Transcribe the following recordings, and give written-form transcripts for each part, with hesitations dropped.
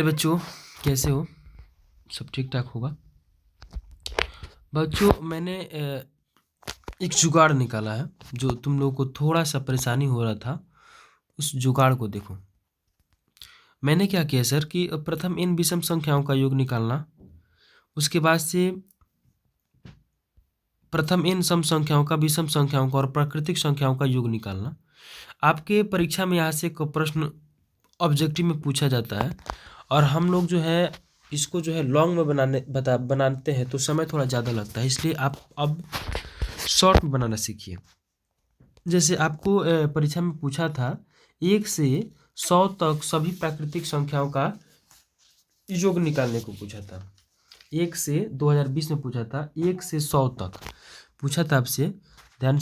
बच्चों, कैसे हो? सब ठीक ठाक होगा। बच्चों, मैंने एक जुगाड़ निकाला है जो तुम लोगों को थोड़ा सा परेशानी हो रहा था। उस जुगाड़ को देखो। मैंने क्या किया सर कि प्रथम इन विषम संख्याओं का योग निकालना, उसके बाद से प्रथम इन सम संख्याओं का, विषम संख्याओं का और प्राकृतिक संख्याओं का योग निकालना। आपके परीक्षा में यहाँ से एक प्रश्न ऑब्जेक्टिव में पूछा जाता है और हम लोग जो है इसको जो है लॉन्ग में बनाते हैं तो समय थोड़ा ज़्यादा लगता है, इसलिए आप अब शॉर्ट में बनाना सीखिए। जैसे आपको परीक्षा में पूछा था 1 से 100 तक सभी प्राकृतिक संख्याओं का योग निकालने को पूछा था। 1 से 2020 में पूछा था, 1 से 100 तक पूछा था आपसे। ध्यान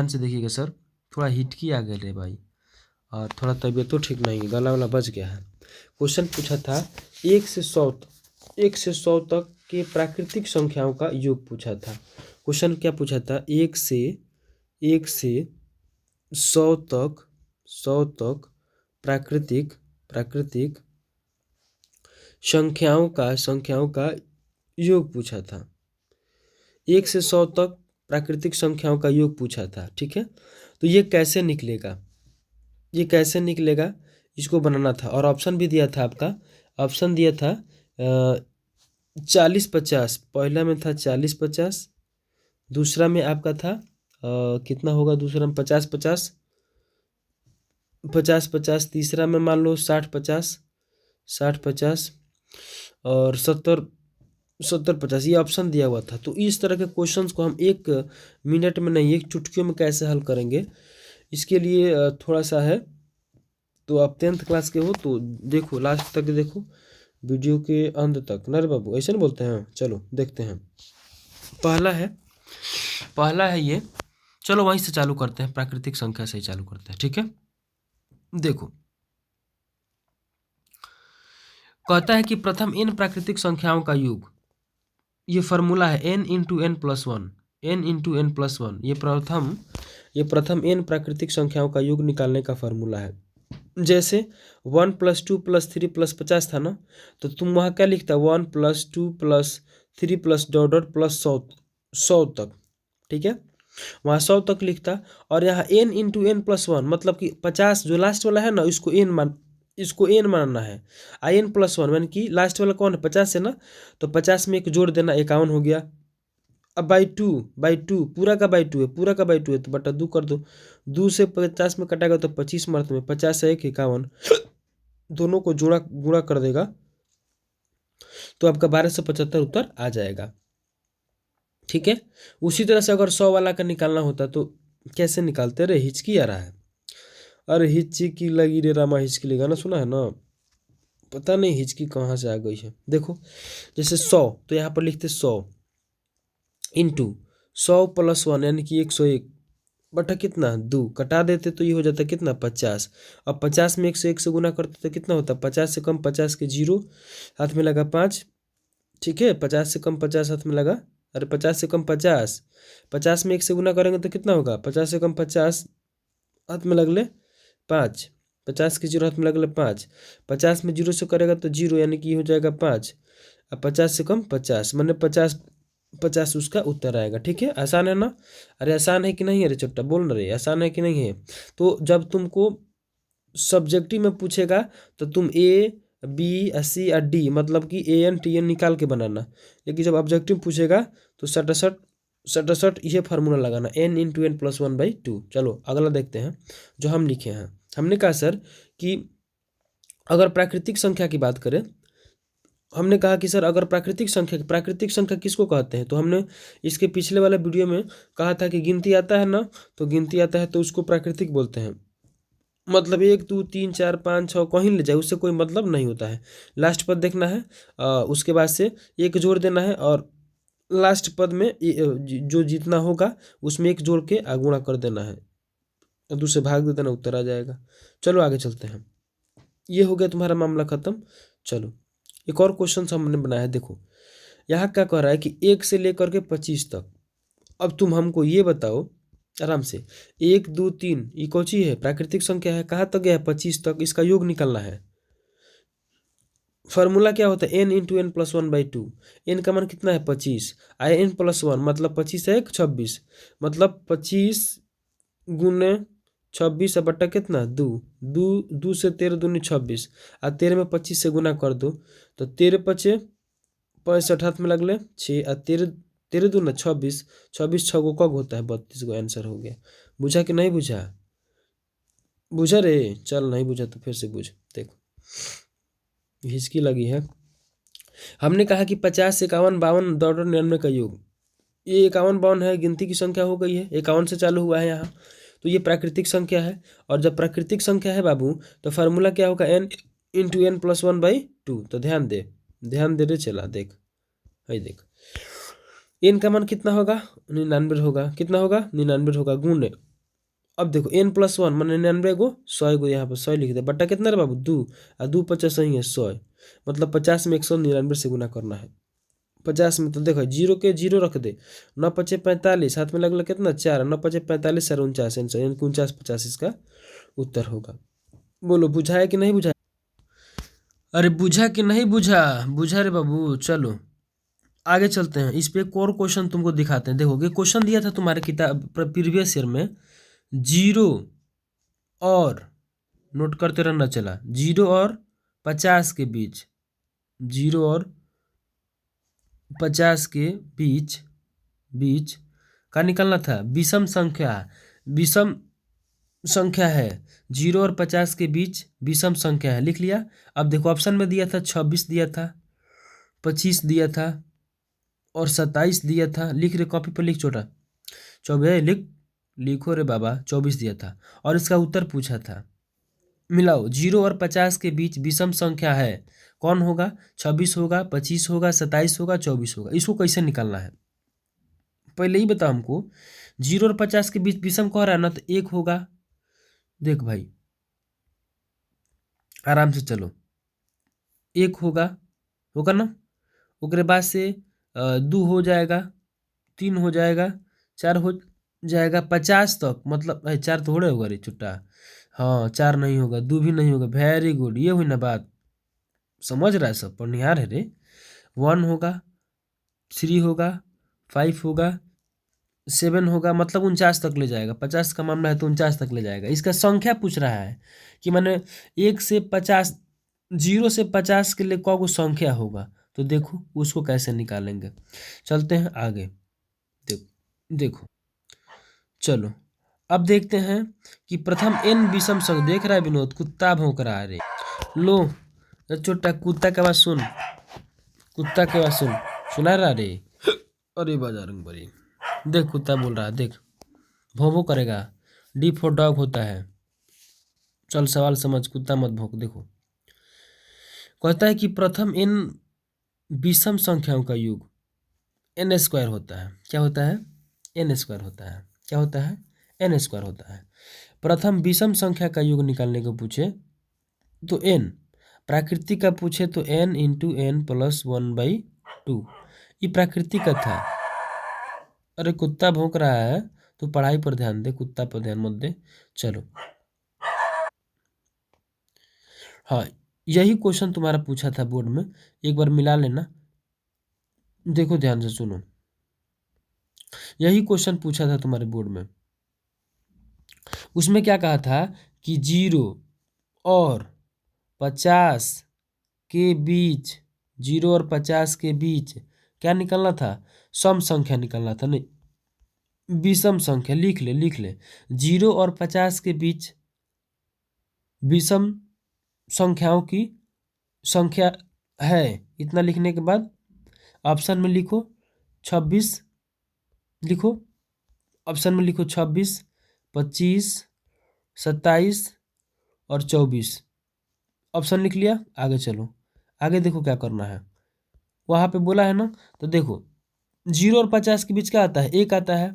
से देखिएगा सर, थोड़ा हिचकी आ गए रे भाई और थोड़ा तबीयत तो ठीक नहीं है, गला वाला बच गया है। क्वेश्चन पूछा था 1 से 100 तक के प्राकृतिक संख्याओं का योग पूछा था। क्वेश्चन क्या पूछा था? 1 से 100 तक प्राकृतिक संख्याओं का योग पूछा था। 1 से 100 तक प्राकृतिक संख्याओं का योग पूछा था, ठीक है। तो ये कैसे निकलेगा, इसको बनाना था। और ऑप्शन भी दिया था, आपका ऑप्शन दिया था 40-50। पहला में था 40-50, दूसरा में आपका था कितना होगा? दूसरा में 50-50, 50-50, तीसरा में मान लो 60-50 और 70-50। ये ऑप्शन दिया हुआ था। तो इस तरह के क्वेश्चंस को हम 1 मिनट में नहीं, 1 चुटकियों में कैसे हल करेंगे, इसके लिए थोड़ा सा है। तो आप 10th क्लास के हो तो देखो, लास्ट तक देखो, वीडियो के अंत तक। नरे बाबू ऐसे नहीं बोलते हैं। चलो देखते हैं। पहला है ये। चलो वहीं से चालू करते हैं, प्राकृतिक संख्या से ही चालू करते हैं, ठीक है। देखो, कहता है कि प्रथम n प्राकृतिक संख्याओं का योग, ये फॉर्मूला है n into n plus one. ये प्रथम n प्राकृतिक संख्याओं का योग निकालने का फॉर्मूला है। जैसे 1 + 2 + 3 + 50 था ना, तो तुम वहाँ क्या लिखता? 1 + 2 + 3 + डॉट प्लस 100 तक, ठीक है। वहाँ 100 तक लिखता। और यहाँ n इंटू n प्लस 1, मतलब कि 50 जो लास्ट वाला है ना, इसको n मानना है। n प्लस 1 यानी कि लास्ट वाला कौन है? 50 है ना, तो 50 में एक जोड़ देना, 51 हो गया। अब बाई टू, पूरा का बाई 2 है, तो बटा 2 कर दो। 2 से 50 में कटाएगा तो 25 मर्त में, 50 है 51, दोनों को गुणा कर देगा तो आपका 1275 उत्तर आ जाएगा, ठीक है। उसी तरह से अगर 100 वाला का निकालना होता तो कैसे निकालते? रे हिचकी आ रहा है। अरे हिचकी लगी रे रामा, हिचकी गाना सुना है ना, पता नहीं हिचकी कहाँ से आ गई है। देखो, जैसे 100, तो यहाँ पर लिखते 100 इंटू 100 + 1 यानी कि 101 बटा कितना? 2, कटा देते तो ये हो जाता कितना? 50। अब 50 में 101 से गुना करते तो कितना होता? 50 से कम 50 के 0, हाथ में लगा 5, ठीक है। 50 से कम 50 हाथ में लगा, अरे 50 से कम 50, 50 में 1 से गुना करेंगे तो कितना होगा? 50 से कम 50, हाथ में लगले 5, 50 के 0 हाथ में लगले 5, 50 में 0 से करेगा तो 0 यानी कि हो जाएगा 5। अब 50 से कम 50 मैंने 50 उसका उत्तर आएगा, ठीक है। आसान है ना? अरे आसान है कि नहीं? अरे चट्टा बोल ना रे, आसान है कि नहीं है? तो जब तुमको सब्जेक्टिव में पूछेगा तो तुम A, B, C और D, मतलब कि AN TN निकाल के बनाना। लेकिन जब ऑब्जेक्टिव पूछेगा तो सटासट ये फार्मूला लगाना, n इंटू n प्लस 1/2। चलो अगला देखते हैं जो हम लिखे हैं। हमने कहा सर कि अगर प्राकृतिक संख्या की बात करें, हमने कहा कि सर अगर प्राकृतिक संख्या किसको कहते हैं? तो हमने इसके पिछले वाले वीडियो में कहा था कि गिनती आता है ना, तो गिनती आता है तो उसको प्राकृतिक बोलते हैं। मतलब 1 2 3 4 5 6 कहीं ले जाए, उससे कोई मतलब नहीं होता है। लास्ट पद देखना है, उसके बाद से एक जोड़ देना है और लास्ट पद में जो जितना होगा उसमें एक जोड़ के गुणा कर देना है, दूसरे भाग दे देना, उत्तर आ जाएगा। चलो आगे चलते हैं। ये हो गया तुम्हारा मामला खत्म। चलो एक और क्वेश्चन हमने बनाया है। देखो यहाँ क्या कह रहा है कि 1 से लेकर के 25 तक। अब तुम हमको ये बताओ आराम से, 1 2 3 ये कौची है? प्राकृतिक संख्या है। कहाँ तक गया है? 25 तक। इसका योग निकालना है। फार्मूला क्या होता है, N into N plus one by two. एन का मान कितना है 25, आई एन प्लस वन मतलब 25 है 26, मतलब 25 गुने 26 बट्टा कितना 2, 2 2 से 13 दूनी 26, आ 13 में 25 से गुना कर दो तो 13 पचे 65, हाथ में लगले 6, आ 13 13 दूना 26, 26 छः गो कब होता है 32 गो, आंसर हो गया। बुझा कि नहीं बुझा? बुझा रे? चल नहीं बुझा तो फिर से बुझ, देखो हिचकी लगी है। हमने कहा कि 50, 51, 52, 99 का योग, ये 51, 52 है, गिनती की संख्या हो गई है, 51 से चालू हुआ है यहाँ, तो ये प्राकृतिक संख्या है। और जब प्राकृतिक संख्या है बाबू तो फार्मूला क्या होगा, N into N plus one by two. तो ध्यान दे रे चला, देख है देख, एन का मान कितना होगा 99 होगा, कितना होगा 99 होगा, गुणे अब देखो एन प्लस वन मान 99 गो, 100 गो यहाँ पर 100 लिख दे, बट्टा कितना रे बाबू 2, आ 2 50 सही है 100, मतलब 50 में 199 से गुना करना है। 50 में तो देखो जीरो के जीरो रख दे, 9 पचे 45, हाथ में लगल कितना 4, 9 पचे 45 सर 49, यानी 49 50 इसका उत्तर होगा। बोलो बुझा है कि नहीं बुझा? अरे बुझा कि नहीं बुझा? बुझा रे बाबू। चलो आगे चलते हैं, इस पे एक और क्वेश्चन तुमको दिखाते हैं। देखो ये क्वेश्चन दिया था तुम्हारे किताब प्रीवियस ईयर में, जीरो और नोट करते रहना चला, 0 और 50 के बीच, 0 और 50 के बीच बीच का निकलना था विषम संख्या, विषम संख्या है, 0 और 50 के बीच विषम संख्या है, लिख लिया। अब देखो ऑप्शन में दिया था 26 दिया था, 25 दिया था और 27 दिया था, लिख रे कॉपी पर लिख छोटा, 24 लिखो रे बाबा, 24 दिया था और इसका उत्तर पूछा था। मिलाओ, 0 और 50 के बीच विषम संख्या है, कौन होगा, 26 होगा, 25 होगा, 27 होगा, 24 होगा। इसको कैसे निकालना है पहले ही बता हमको। 0 और 50 के बीच विषम कह रहा है ना, तो एक होगा, देख भाई आराम से चलो, एक होगा, होगा ना, उसके बाद से 2 हो जाएगा, 3 हो जाएगा, 4 हो जाएगा, 50 तक, मतलब 4 थोड़े होगा रे छुट्टा, हाँ 4 नहीं होगा, 2 भी नहीं होगा, वेरी गुड, ये हुई ना बात, समझ रहा है सब, पढ़निहार है रे। 1 होगा, 3 होगा, 5 होगा, 7 होगा, मतलब 49 तक ले जाएगा, 50 का मामला है तो 49 तक ले जाएगा। इसका संख्या पूछ रहा है कि मैंने 1 से 50, 0 से 50 के लिए कौन संख्या होगा, तो देखो उसको कैसे निकालेंगे। चलते हैं आगे, देखो चलो अब देखते हैं कि प्रथम n विषम संख्या, देख रहा है विनोद, कुत्ता भौंक रहा है रे, लो छोटा कुत्ता के आवाज सुन, कुत्ता के आवाज सुन, सुना रहा रे, अरे बाजारंग बड़ी, देख कुत्ता बोल रहा है, देख भौं भौं करेगा, डी फॉर डॉग होता है, चल सवाल समझ, कुत्ता मत भौंक। देखो कहता है कि प्रथम n विषम संख्याओं का योग n स्क्वायर होता है, क्या होता है, n स्क्वायर होता है, क्या होता है, n स्क्वायर होता है। प्रथम विषम संख्या का योग निकालने को पूछे तो n, प्राकृतिक का पूछे तो n into N plus one by two, ये प्राकृतिक का था। अरे कुत्ता भौंक रहा है तो पढ़ाई पर ध्यान दे, कुत्ता पर ध्यान मत दे। चलो हाँ, यही क्वेश्चन तुम्हारा पूछा था बोर्ड में, एक बार मिला लेना, देखो ध्यान से सुनो, यही क्वेश्चन पूछा था तुम्हारे बोर्ड में। उसमें क्या कहा था कि 0 और 50 के बीच, 0 और 50 के बीच क्या निकलना था, सम संख्या निकलना था, नहीं विषम संख्या, लिख ले 0 और 50 के बीच विषम संख्याओं की संख्या है, इतना लिखने के बाद ऑप्शन में लिखो 26, लिखो ऑप्शन में लिखो 26, 25, 27 और 24, ऑप्शन लिख लिया, आगे चलो, आगे देखो क्या करना है, वहाँ पे बोला है ना, तो देखो 0 और 50 के बीच क्या आता है, एक आता है,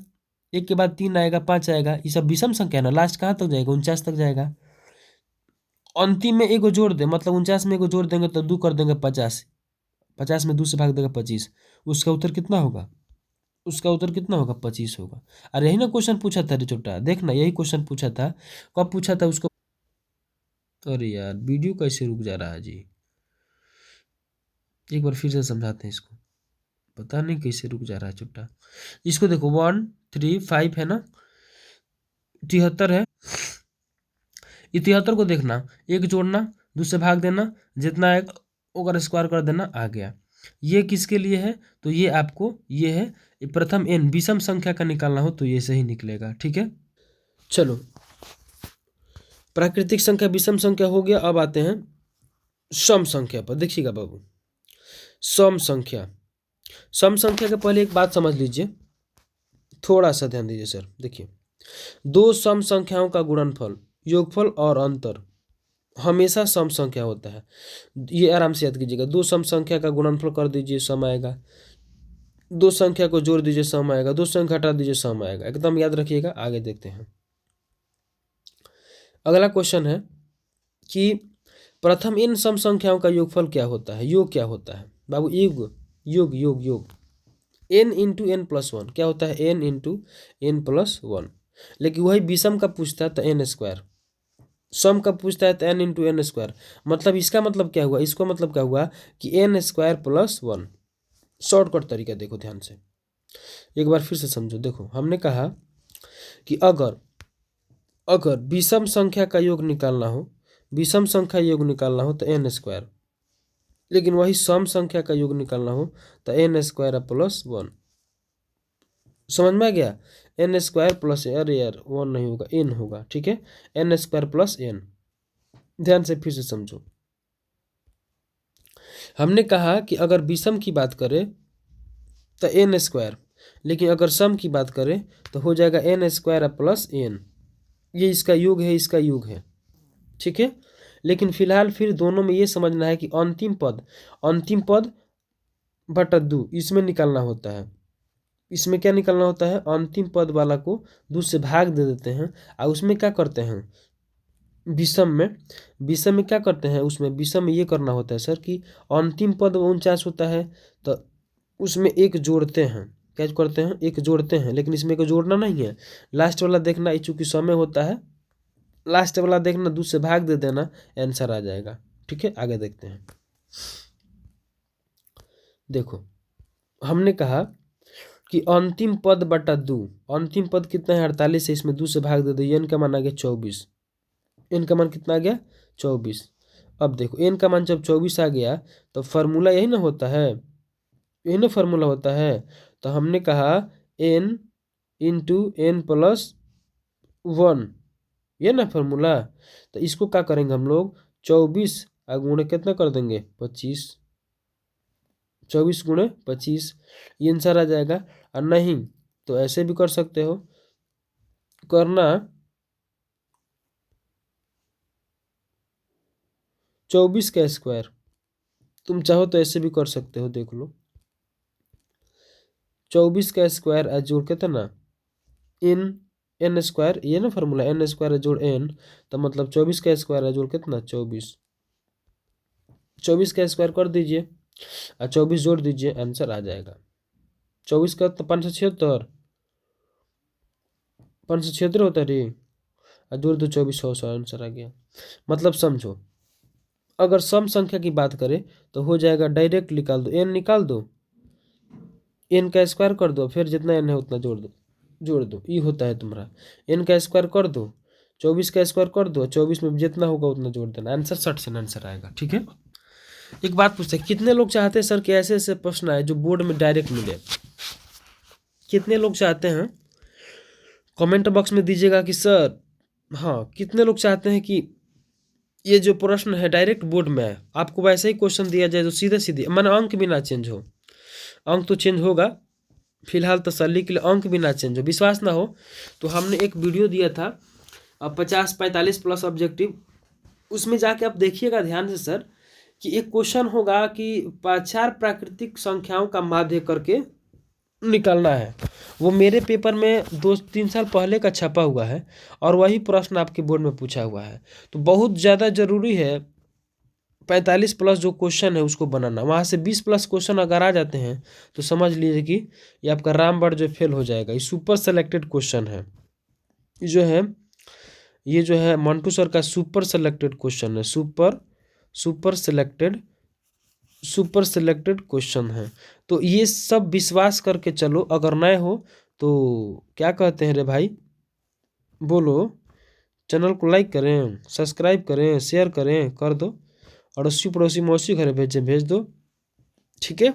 एक के बाद 3 आएगा, 5 आएगा, ये सब विषम संख्या है ना, लास्ट कहाँ तक जाएगा, 49 तक जाएगा, अंतिम में एगो जोड़ दे, मतलब 49 में एगो जोड़ देंगे तो 2 कर देंगे 50, 50 में 2 से भाग देगा 25, उसका उत्तर कितना होगा, उसका उत्तर कितना होगा 25 होगा। अरे यही ना क्वेश्चन पूछा था रे छोटा, देखना यही क्वेश्चन पूछा था, कब पूछा था उसको, अरे यार वीडियो कैसे रुक जा रहा है जी, एक बार फिर से समझाते हैं इसको, पता नहीं कैसे रुक जा रहा है चुट्टा। इसको देखो 1 3 5 है ना, 73 है। 73 को देखना, एक जोड़ना, दूसरे भाग देना, जितना है ओकर स्क्वायर कर देना, आ गया। ये किसके लिए है, तो ये आपको ये है प्रथम एन विषम संख्या का निकालना हो तो ये सही निकलेगा। ठीक है, चलो प्राकृतिक संख्या विषम संख्या हो गया। अब आते हैं सम संख्या पर। देखिएगा बाबू, सम संख्या, सम संख्या के पहले एक बात समझ लीजिए, थोड़ा सा ध्यान दीजिए सर। देखिए, दो सम संख्याओं का गुणनफल, योगफल और अंतर हमेशा सम संख्या होता है। ये आराम से याद कीजिएगा, दो सम संख्या का गुणनफल कर दीजिए सम आएगा, दो संख्या को जोड़ दीजिए सम आएगा, दो संख्या हटा दीजिए सम आएगा। एकदम याद रखिएगा। आगे देखते हैं, अगला क्वेश्चन है कि प्रथम इन सम संख्याओं का योगफल क्या होता है। योग क्या होता है बाबू, योग योग योग योग n into N plus one क्या होता है, n into N plus one. लेकिन वही विषम का पूछता है तो एन स्क्वायर, सम का पूछता है तो n इंटू एन स्क्वायर। मतलब इसका मतलब क्या हुआ, इसका मतलब क्या हुआ कि N square plus one. Shortcut तरीका देखो ध्यान से, एक बार फिर से समझो। देखो, हमने कहा कि अगर अगर विषम संख्या का योग निकालना हो, विषम संख्या योग निकालना हो तो एन स्क्वायर, लेकिन वही सम संख्या का योग निकालना हो तो एन स्क्वायर प्लस वन। समझ में आ गया, एन स्क्वायर प्लस, अरे यार वन नहीं होगा, एन होगा। ठीक है, एन स्क्वायर प्लस एन। ध्यान से फिर से समझो, हमने कहा कि अगर विषम की बात करें तो एन स्क्वायर, लेकिन अगर सम की बात करें तो हो जाएगा एन स्क्वायर प्लस एन। ये इसका योग है, इसका योग है। ठीक है, लेकिन फिलहाल फिर दोनों में ये समझना है कि अंतिम पद बटा दो इसमें निकालना होता है। इसमें क्या निकालना होता है, अंतिम पद वाला को दो से भाग दे देते हैं और उसमें क्या करते हैं, विषम में क्या करते हैं, उसमें विषम में ये करना होता है सर कि अंतिम पद 49 होता है तो उसमें एक जोड़ते हैं। क्या करते हैं, एक जोड़ते हैं, लेकिन इसमें को जोड़ना नहीं है, लास्ट वाला देखना, चूंकि समय होता है, लास्ट वाला देखना, दो से भाग दे देना, आंसर आ जाएगा। ठीक है, आगे देखते हैं। देखो, हमने कहा कि अंतिम पद बटा दो, अंतिम पद कितना है 48 है, इसमें दो से भाग दे दो, एन का मान आ गया 24। एन का मान कितना आ गया 24। अब देखो, एन का मान जब 24 आ गया तो फार्मूला यही ना होता है, यही ना फार्मूला होता है। तो हमने कहा N into N plus one, ये ना फार्मूला। तो इसको क्या करेंगे हम लोग, 24 गुणे कितना कर देंगे 25, 24 गुणे 25, ये आंसर आ जाएगा। और नहीं तो ऐसे भी कर सकते हो, करना 24 का स्क्वायर, तुम चाहो तो ऐसे भी कर सकते हो। देख लो, 24 का स्क्वायर जोड़ कितना एन, एन स्क्वायर, ये ना फार्मूला, एन स्क्वायर जोड़ एन, तो मतलब 24 का स्क्वायर जोड़ कितना 24, 24 का स्क्वायर कर दीजिए और 24 जोड़ दीजिए, आंसर आ जाएगा। 24 का तो 576, 576 होता है रे, और जोड़ दो 2400, आंसर आ गया। मतलब समझो, अगर सम संख्या की बात करें तो हो जाएगा, डायरेक्ट निकाल दो, एन निकाल दो, एन का स्क्वायर कर दो, फिर जितना एन है उतना जोड़ दो, ये होता है तुम्हारा। एन का स्क्वायर कर दो, 24 का स्क्वायर कर दो, 24 में जितना होगा उतना जोड़ देना, आंसर 60 से आंसर आएगा। ठीक है, एक बात पूछते हैं, कितने लोग चाहते हैं सर कि ऐसे ऐसे प्रश्न आए जो बोर्ड में डायरेक्ट मिले, कितने लोग चाहते हैं, कमेंट बॉक्स में दीजिएगा कि सर, हाँ कितने लोग चाहते हैं कि ये जो प्रश्न है डायरेक्ट बोर्ड में है, आपको वैसे ही क्वेश्चन दिया जाए जो सीधे सीधे, माने अंक भी ना चेंज हो। अंक तो चेंज होगा, फिलहाल तसल्ली के लिए अंक भी ना चेंज हो, विश्वास ना हो तो हमने एक वीडियो दिया था 50-45 प्लस ऑब्जेक्टिव, उसमें जाके आप देखिएगा ध्यान से सर कि एक क्वेश्चन होगा कि 4 प्राकृतिक संख्याओं का माध्य करके निकालना है। वो मेरे पेपर में 2-3 साल पहले का छपा हुआ है और वही प्रश्न आपके बोर्ड में पूछा हुआ है। तो बहुत ज़्यादा ज़रूरी है 45 प्लस जो क्वेश्चन है उसको बनाना, वहाँ से 20 प्लस क्वेश्चन अगर आ जाते हैं तो समझ लीजिए कि ये आपका रामबाण जो फेल हो जाएगा। ये सुपर सेलेक्टेड क्वेश्चन है, ये जो है मंटू सर का सुपर सेलेक्टेड क्वेश्चन है, super selected super selected question है। तो ये सब विश्वास करके चलो, अगर नए हो तो क्या कहते हैं रे भाई, बोलो, चैनल को लाइक करें, सब्सक्राइब करें, शेयर करें, कर दो, अड़ोसी पड़ोसी मौसी घर भेज दो, ठीक है,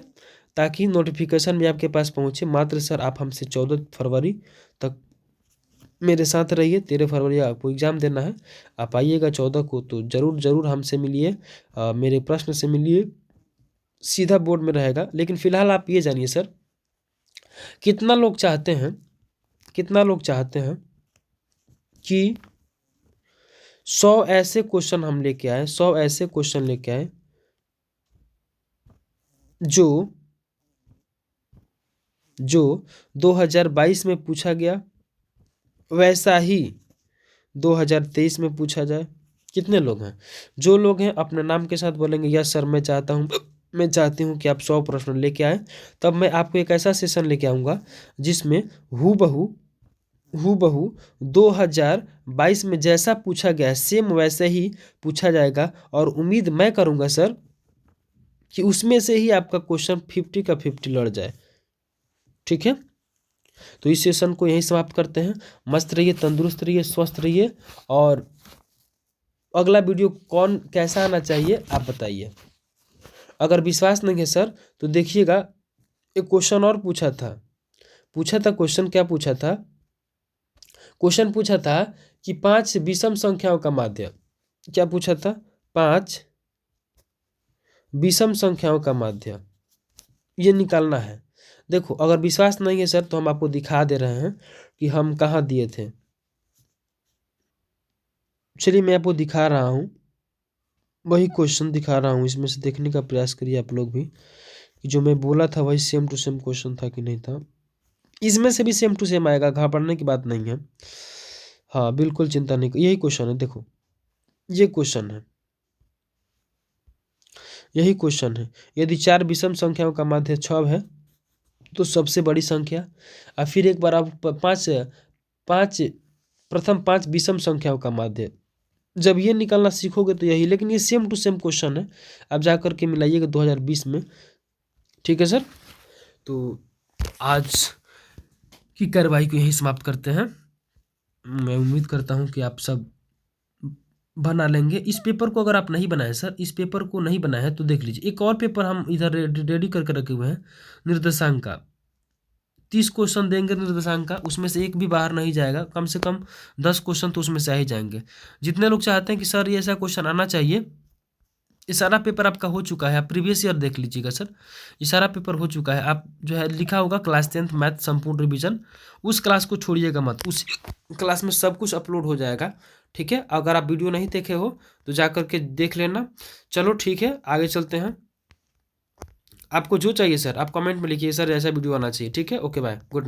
ताकि नोटिफिकेशन भी आपके पास पहुंचे। मात्र सर आप हमसे 14 फरवरी तक मेरे साथ रहिए। 13 फरवरी आपको एग्ज़ाम देना है, आप आइएगा 14 को, तो ज़रूर हमसे मिलिए, मेरे प्रश्न से मिलिए, सीधा बोर्ड में रहेगा। लेकिन फिलहाल आप ये जानिए सर, कितना लोग चाहते हैं कि 100 ऐसे क्वेश्चन हम लेके आए, 100 ऐसे क्वेश्चन लेके आए जो 2022 में पूछा गया, वैसा ही 2023 में पूछा जाए। कितने लोग हैं? जो लोग हैं अपने नाम के साथ बोलेंगे यस सर मैं चाहती हूँ कि आप 100 प्रश्न लेके आए। तब मैं आपको एक ऐसा सेशन लेके आऊँगा जिसमें हूबहू 2022 में जैसा पूछा गया है सेम वैसे ही पूछा जाएगा। और उम्मीद मैं करूँगा सर कि उसमें से ही आपका क्वेश्चन 50 का 50 लड़ जाए, ठीक है। तो इस सेशन को यहीं समाप्त करते हैं। मस्त रहिए, तंदुरुस्त रहिए, स्वस्थ रहिए। और अगला वीडियो कैसा आना चाहिए आप बताइए। अगर विश्वास नहीं है सर तो देखिएगा, एक क्वेश्चन और पूछा था। क्वेश्चन क्या पूछा था? क्वेश्चन पूछा था कि 5 विषम संख्याओं का माध्य। क्या पूछा था? 5 विषम संख्याओं का माध्य ये निकालना है। देखो, अगर विश्वास नहीं है सर तो हम आपको दिखा दे रहे हैं कि हम कहाँ दिए थे। चलिए मैं आपको दिखा रहा हूँ, वही क्वेश्चन दिखा रहा हूँ। इसमें से देखने का प्रयास करिए आप लोग भी कि जो मैं बोला था वही सेम टू सेम क्वेश्चन था कि नहीं था। इसमें से भी सेम टू सेम आएगा, घबराने की बात नहीं है। हाँ बिल्कुल चिंता नहीं, यही क्वेश्चन है। देखो ये क्वेश्चन है, यही क्वेश्चन है। यदि 4 विषम संख्याओं का माध्य 6 है तो सबसे बड़ी संख्या। और फिर एक बार आप प्रथम 5 विषम संख्याओं का माध्य, जब ये निकालना सीखोगे तो यही। लेकिन ये सेम टू सेम क्वेश्चन है, आप जा करके मिलाइएगा 2020 में, ठीक है सर। तो आज की कार्रवाई को यहीं समाप्त करते हैं। मैं उम्मीद करता हूं कि आप सब बना लेंगे। इस पेपर को अगर आप नहीं बनाए सर, इस पेपर को नहीं बनाए हैं तो देख लीजिए, एक और पेपर हम इधर रेडी करके रखे हुए हैं, निर्देशांक का। 30 क्वेश्चन देंगे निर्देशांक का, उसमें से एक भी बाहर नहीं जाएगा। कम से कम 10 क्वेश्चन तो उसमें से आ ही जाएंगे। जितने लोग चाहते हैं कि सर ये ऐसा क्वेश्चन आना चाहिए, ये सारा पेपर आपका हो चुका है। आप प्रीवियस ईयर देख लीजिएगा सर, ये सारा पेपर हो चुका है। आप जो है लिखा होगा क्लास 10th मैथ संपूर्ण रिवीजन, उस क्लास को छोड़िएगा मत, उस क्लास में सब कुछ अपलोड हो जाएगा, ठीक है। अगर आप वीडियो नहीं देखे हो तो जा करके देख लेना। चलो ठीक है, आगे चलते हैं। आपको जो चाहिए सर आप कमेंट में लिखिए, सर ऐसा वीडियो आना चाहिए, ठीक है। Okay bye, good night.